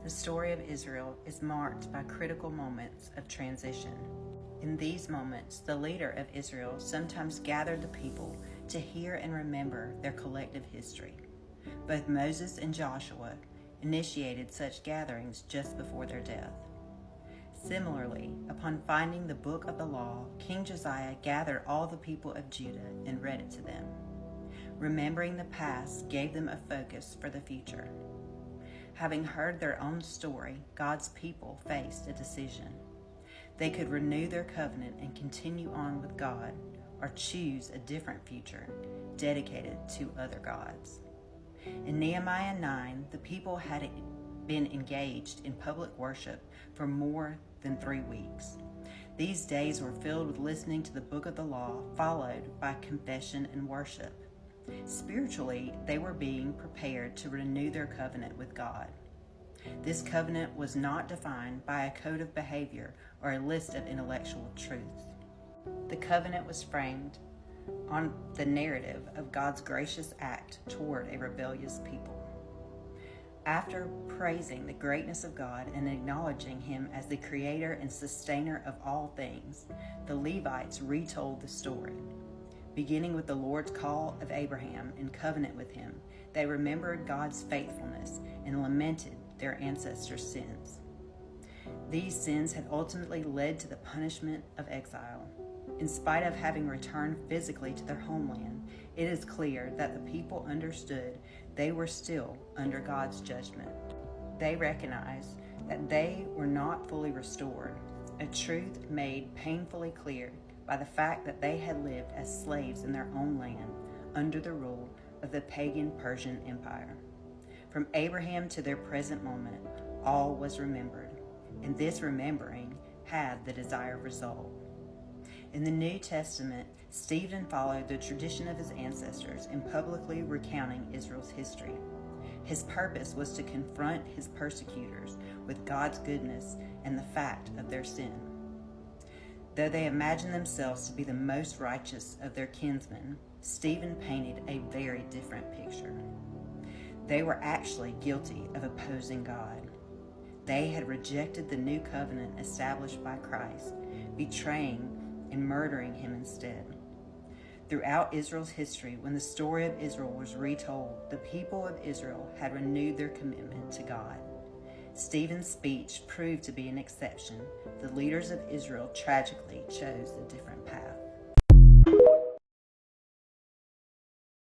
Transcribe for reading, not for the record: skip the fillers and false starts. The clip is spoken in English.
The story of Israel is marked by critical moments of transition. In these moments, the leader of Israel sometimes gathered the people to hear and remember their collective history. Both Moses and Joshua initiated such gatherings just before their death. Similarly, upon finding the book of the law, King Josiah gathered all the people of Judah and read it to them. Remembering the past gave them a focus for the future. Having heard their own story, God's people faced a decision. They could renew their covenant and continue on with God, or choose a different future dedicated to other gods. In Nehemiah 9, the people had been engaged in public worship for more than 3 weeks. These days were filled with listening to the book of the law, followed by confession and worship. Spiritually, they were being prepared to renew their covenant with God. This covenant was not defined by a code of behavior or a list of intellectual truths. The covenant was framed on the narrative of God's gracious act toward a rebellious people. After praising the greatness of God and acknowledging Him as the creator and sustainer of all things, the Levites retold the story. Beginning with the Lord's call of Abraham and covenant with him, they remembered God's faithfulness and lamented their ancestors' sins. These sins had ultimately led to the punishment of exile. In spite of having returned physically to their homeland, it is clear that the people understood they were still under God's judgment. They recognized that they were not fully restored, a truth made painfully clear by the fact that they had lived as slaves in their own land under the rule of the pagan Persian Empire. From Abraham to their present moment, all was remembered, and this remembering had the desired result. In the New Testament, Stephen followed the tradition of his ancestors in publicly recounting Israel's history. His purpose was to confront his persecutors with God's goodness and the fact of their sin. Though they imagined themselves to be the most righteous of their kinsmen, Stephen painted a very different picture. They were actually guilty of opposing God. They had rejected the new covenant established by Christ, betraying and murdering him instead. Throughout Israel's history, when the story of Israel was retold, the people of Israel had renewed their commitment to God. Stephen's speech proved to be an exception. The leaders of Israel tragically chose a different path.